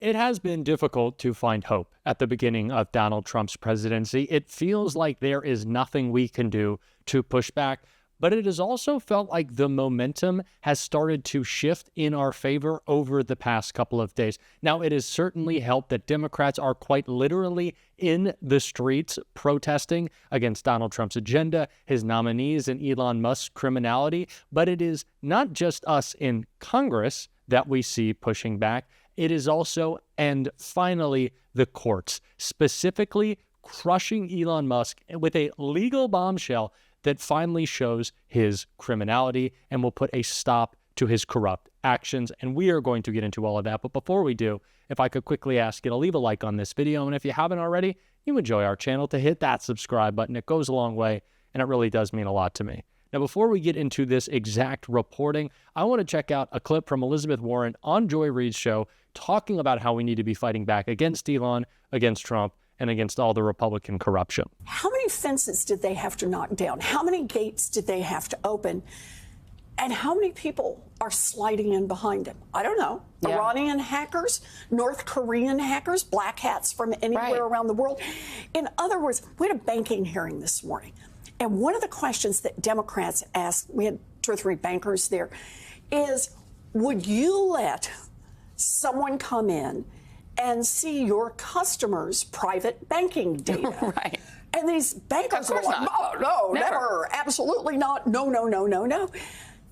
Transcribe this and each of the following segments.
It has been difficult to find hope at the beginning of Donald Trump's presidency. It feels like there is nothing we can do to push back, but it has also felt like the momentum has started to shift in our favor over the past couple of days. Now, it has certainly helped that Democrats are quite literally in the streets protesting against Donald Trump's agenda, his nominees, and Elon Musk's criminality, but it is not just us in Congress that we see pushing back. It is also, and finally, the courts, specifically crushing Elon Musk with a legal bombshell that finally shows his criminality and will put a stop to his corrupt actions. And we are going to get into all of that. But before we do, if I could quickly ask you to leave a like on this video. And if you haven't already, you enjoy our channel, to hit that subscribe button. It goes a long way, and it really does mean a lot to me. Now, before we get into this exact reporting, I want to check out a clip from Elizabeth Warren on Joy Reid's show talking about how we need to be fighting back against Elon, against Trump, and against all the Republican corruption. How many fences did they have to knock down? How many gates did they have to open? And how many people are sliding in behind them? I don't know. Yeah. Iranian hackers, North Korean hackers, black hats from anywhere around the world. In other words, we had a banking hearing this morning. And one of the questions that Democrats asked, we had 2 or 3 bankers there, is would you let someone come in and see your customers' private banking data? Right. And these bankers were like, no, never, absolutely not, no.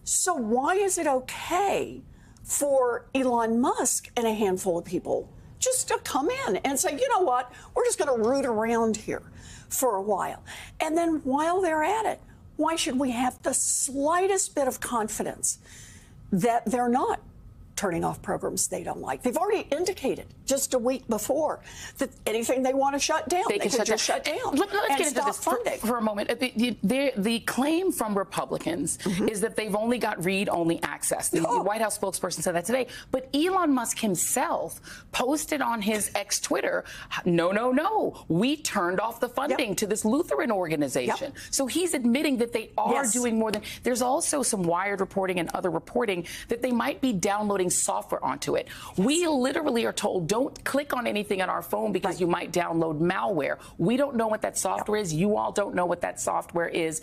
So why is it okay for Elon Musk and a handful of people just to come in and say, you know what, we're just going to root around here for a while? And then while they're at it, why should we have the slightest bit of confidence that they're not turning off programs they don't like? They've already indicated just a week before that anything they want to shut down, they can just shut down. Let's get into this for a moment. The claim from Republicans is that they've only got read-only access. The White House spokesperson said that today. But Elon Musk himself posted on his Twitter, no, we turned off the funding to this Lutheran organization. So he's admitting that they are doing more than. There's also some Wired reporting and other reporting that they might be downloading software onto it. We literally are told, don't click on anything on our phone because you might download malware. We don't know what that software is. You all don't know what that software is.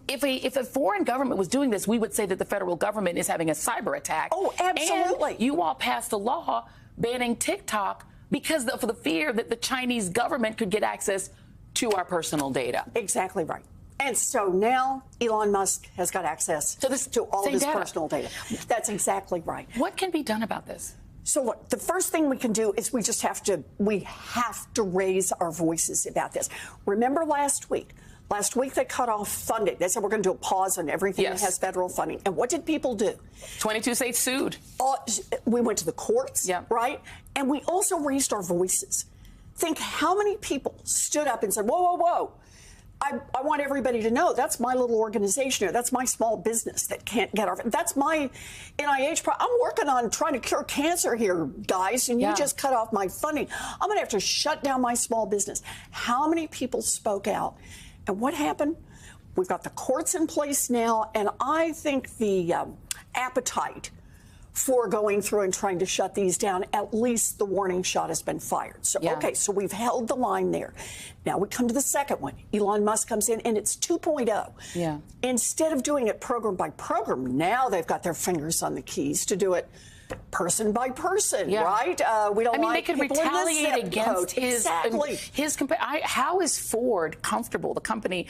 If a foreign government was doing this, we would say that the federal government is having a cyber attack. Oh, absolutely. And you all passed a law banning TikTok because of the fear that the Chinese government could get access to our personal data. Exactly right. And so now Elon Musk has got access to all of his personal data. That's exactly right. What can be done about this? So look, the first thing we can do is we have to raise our voices about this. Remember last week they cut off funding. They said we're going to do a pause on everything that has federal funding. And what did people do? 22 states sued. We went to the courts, right? And we also raised our voices. Think how many people stood up and said, whoa. I want everybody to know that's my little organization here. That's my small business that can't get our. That's my NIH. I'm working on trying to cure cancer here, guys, and you just cut off my funding. I'm going to have to shut down my small business. How many people spoke out? And what happened? We've got the courts in place now, and I think the appetite for going through and trying to shut these down, at least the warning shot has been fired. So, okay, so we've held the line there. Now we come to the second one. Elon Musk comes in, and it's 2.0. Yeah. Instead of doing it program by program, now they've got their fingers on the keys to do it person by person, right? We don't. I mean, they could retaliate against his. Exactly. How is Ford comfortable, the company,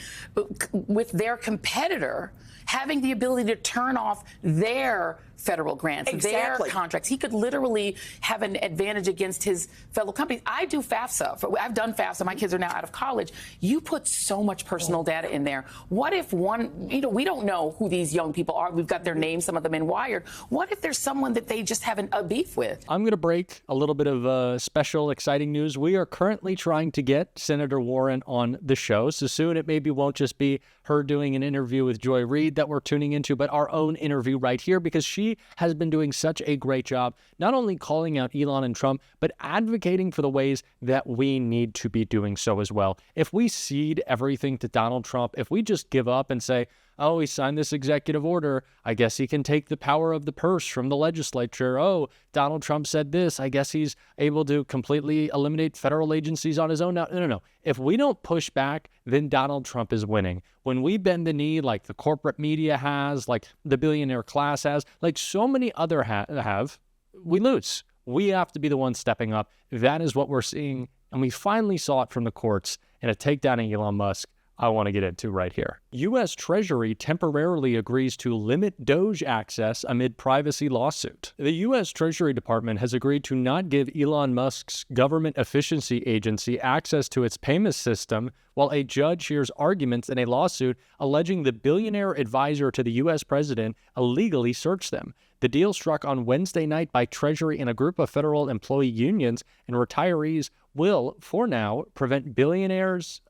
with their competitor having the ability to turn off their federal grants, their contracts? He could literally have an advantage against his fellow companies. I do FAFSA. I've done FAFSA. My kids are now out of college. You put so much personal data in there. What if we don't know who these young people are. We've got their names, some of them in Wired. What if there's someone that they just have a beef with? I'm going to break a little bit of special, exciting news. We are currently trying to get Senator Warren on the show. So soon it maybe won't just be her doing an interview with Joy Reid that we're tuning into, but our own interview right here, because she has been doing such a great job, not only calling out Elon and Trump, but advocating for the ways that we need to be doing so as well. If we cede everything to Donald Trump, if we just give up and say, Oh, he signed this executive order. I guess he can take the power of the purse from the legislature. Oh, Donald Trump said this. I guess he's able to completely eliminate federal agencies on his own. No. If we don't push back, then Donald Trump is winning. When we bend the knee like the corporate media has, like the billionaire class has, like so many other have, we lose. We have to be the ones stepping up. That is what we're seeing. And we finally saw it from the courts in a takedown of Elon Musk I want to get into right here. U.S. Treasury temporarily agrees to limit Doge access amid privacy lawsuit. The U.S. Treasury Department has agreed to not give Elon Musk's government efficiency agency access to its payment system while a judge hears arguments in a lawsuit alleging the billionaire advisor to the U.S. president illegally searched them. The deal struck on Wednesday night by Treasury and a group of federal employee unions and retirees will, for now, prevent billions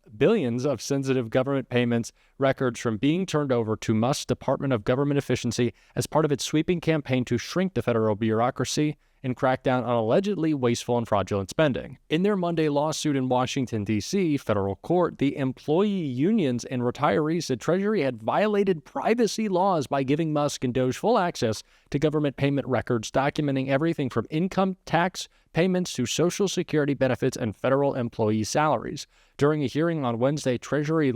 of sensitive government payments records from being turned over to Musk's Department of Government Efficiency as part of its sweeping campaign to shrink the federal bureaucracy and crack down on allegedly wasteful and fraudulent spending. In their Monday lawsuit in Washington, D.C., federal court, the employee unions and retirees said Treasury had violated privacy laws by giving Musk and Doge full access to government payment records documenting everything from income tax payments to Social Security benefits and federal employee salaries. During a hearing on Wednesday, Treasury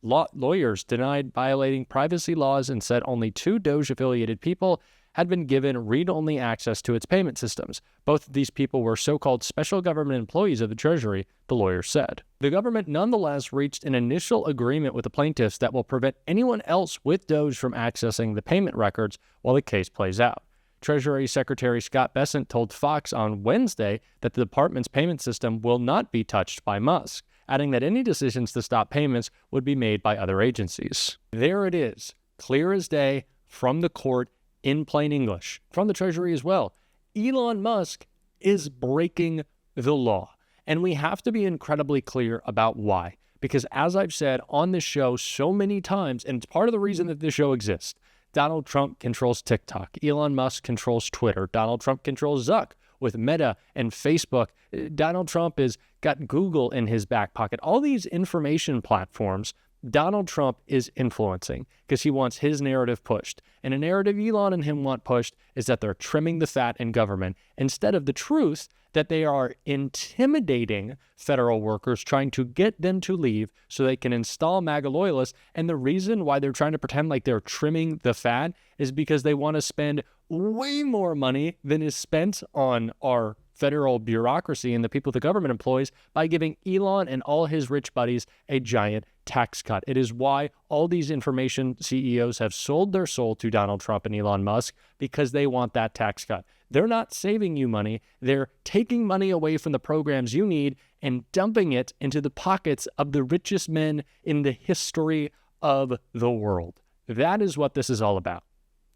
lawyers denied violating privacy laws and said only 2 Doge-affiliated people had been given read-only access to its payment systems. Both of these people were so-called special government employees of the Treasury, the lawyer said. The government nonetheless reached an initial agreement with the plaintiffs that will prevent anyone else with Doge from accessing the payment records while the case plays out. Treasury Secretary Scott Bessent told Fox on Wednesday that the department's payment system will not be touched by Musk, adding that any decisions to stop payments would be made by other agencies. There it is, clear as day from the court in plain English, from the Treasury as well. Elon Musk is breaking the law, and we have to be incredibly clear about why. Because as I've said on this show so many times, and it's part of the reason that this show exists, Donald Trump controls TikTok. Elon Musk controls Twitter. Donald Trump controls Zuck with Meta and Facebook. Donald Trump has got Google in his back pocket. All these information platforms Donald Trump is influencing because he wants his narrative pushed. And a narrative Elon and him want pushed is that they're trimming the fat in government instead of the truth that they are intimidating federal workers, trying to get them to leave so they can install MAGA loyalists. And the reason why they're trying to pretend like they're trimming the fat is because they want to spend way more money than is spent on our federal bureaucracy and the people the government employs by giving Elon and all his rich buddies a giant tax cut. It is why all these information CEOs have sold their soul to Donald Trump and Elon Musk, because they want that tax cut. They're not saving you money. They're taking money away from the programs you need and dumping it into the pockets of the richest men in the history of the world. That is what this is all about.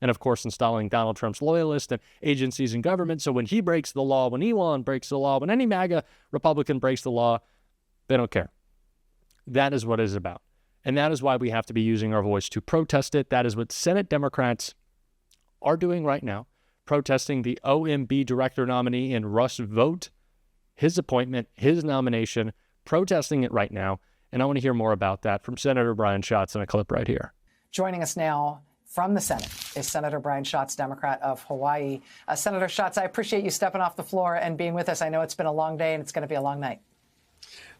And of course, installing Donald Trump's loyalists and agencies in government. So when he breaks the law, when Elon breaks the law, when any MAGA Republican breaks the law, they don't care. That is what it is about. And that is why we have to be using our voice to protest it. That is what Senate Democrats are doing right now, protesting the OMB director nominee in Russ Vogt, his appointment, his nomination, protesting it right now. And I want to hear more about that from Senator Brian Schatz in a clip right here. Joining us now from the Senate is Senator Brian Schatz, Democrat of Hawaii. Senator Schatz, I appreciate you stepping off the floor and being with us. I know it's been a long day and it's going to be a long night.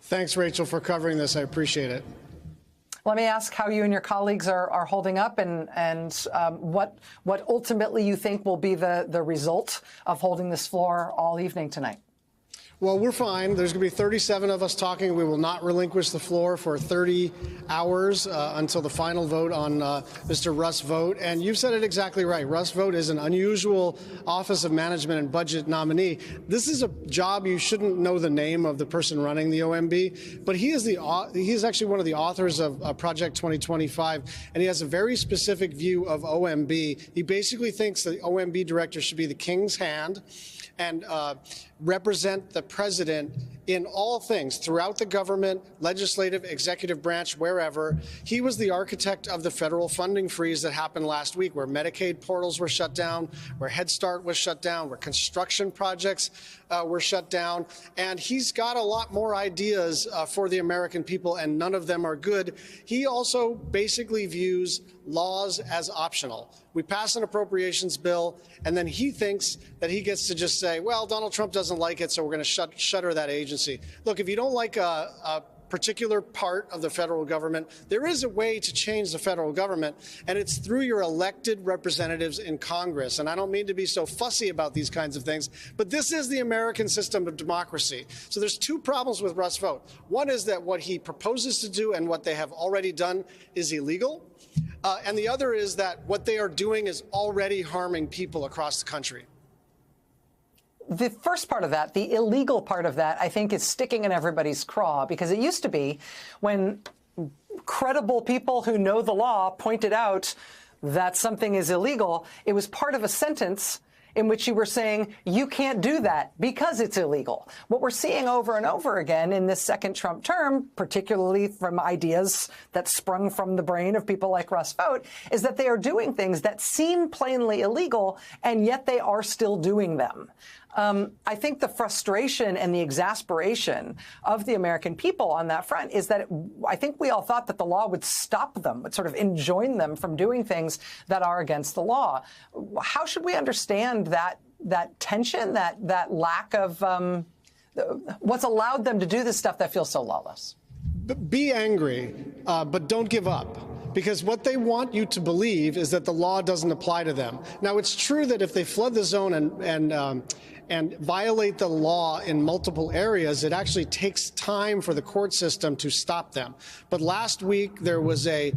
Thanks, Rachel, for covering this. I appreciate it. Let me ask how you and your colleagues are holding up and what ultimately you think will be the result of holding this floor all evening tonight. Well, we're fine. There's going to be 37 of us talking. We will not relinquish the floor for 30 hours until the final vote on Mr. Russ Vogt. And you've said it exactly right. Russ Vogt is an unusual Office of Management and Budget nominee. This is a job you shouldn't know the name of the person running the OMB, but he is actually one of the authors of Project 2025, and he has a very specific view of OMB. He basically thinks the OMB director should be the king's hand. And represent the president in all things throughout the government, legislative, executive branch, wherever. He was the architect of the federal funding freeze that happened last week, where Medicaid portals were shut down, where Head Start was shut down, where construction projects were shut down. And he's got a lot more ideas for the American people, and none of them are good. He also basically views laws as optional. We pass an appropriations bill, and then he thinks that he gets to just say, well, Donald Trump doesn't like it, so we're going to shutter that agency. Look, if you don't like a particular part of the federal government, there is a way to change the federal government, and it's through your elected representatives in Congress. And I don't mean to be so fussy about these kinds of things, but this is the American system of democracy. So there's two problems with Russ' vote. One is that what he proposes to do and what they have already done is illegal. And the other is that what they are doing is already harming people across the country. The first part of that, the illegal part of that, I think is sticking in everybody's craw, because it used to be when credible people who know the law pointed out that something is illegal, it was part of a sentence in which you were saying, you can't do that because it's illegal. What we're seeing over and over again in this second Trump term, particularly from ideas that sprung from the brain of people like Russ Vought, is that they are doing things that seem plainly illegal, and yet they are still doing them. I think the frustration and the exasperation of the American people on that front is that I think we all thought that the law would stop them, would sort of enjoin them from doing things that are against the law. How should we understand that tension, that lack of what's allowed them to do this stuff that feels so lawless? Be angry, but don't give up. Because what they want you to believe is that the law doesn't apply to them. Now, it's true that if they flood the zone and violate the law in multiple areas, it actually takes time for the court system to stop them. But last week, there was an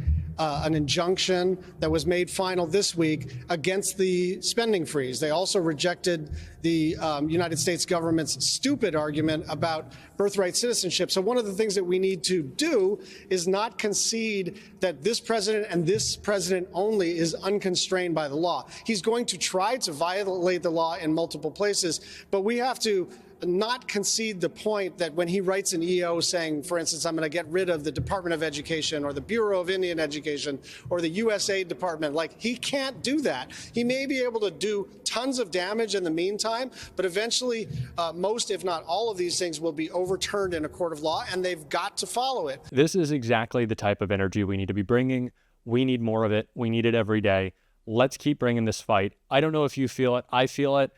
injunction that was made final this week against the spending freeze. They also rejected the United States government's stupid argument about birthright citizenship. So one of the things that we need to do is not concede that this president and this president only is unconstrained by the law. He's going to try to violate the law in multiple places, but we have to not concede the point that when he writes an EO saying, for instance, I'm going to get rid of the Department of Education or the Bureau of Indian Education or the USAID Department, like, he can't do that. He may be able to do tons of damage in the meantime, but eventually most, if not all of these things will be overturned in a court of law, and they've got to follow it. This is exactly the type of energy we need to be bringing. We need more of it. We need it every day. Let's keep bringing this fight. I don't know if you feel it. I feel it.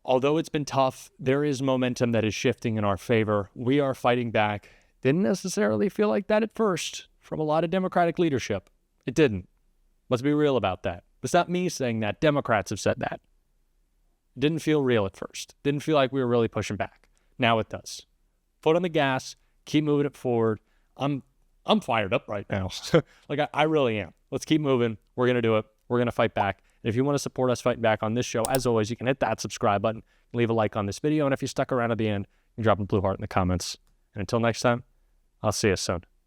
Although it's been tough, there is momentum that is shifting in our favor. We are fighting back. Didn't necessarily feel like that at first from a lot of Democratic leadership. It didn't. Let's be real about that. It's not me saying that. Democrats have said that. It didn't feel real at first. Didn't feel like we were really pushing back. Now it does. Foot on the gas. Keep moving it forward. I'm fired up right now. Like, I really am. Let's keep moving. We're going to do it. We're going to fight back. And if you want to support us fighting back on this show, as always, you can hit that subscribe button, leave a like on this video, and if you stuck around at the end, you can drop a blue heart in the comments. And until next time, I'll see you soon.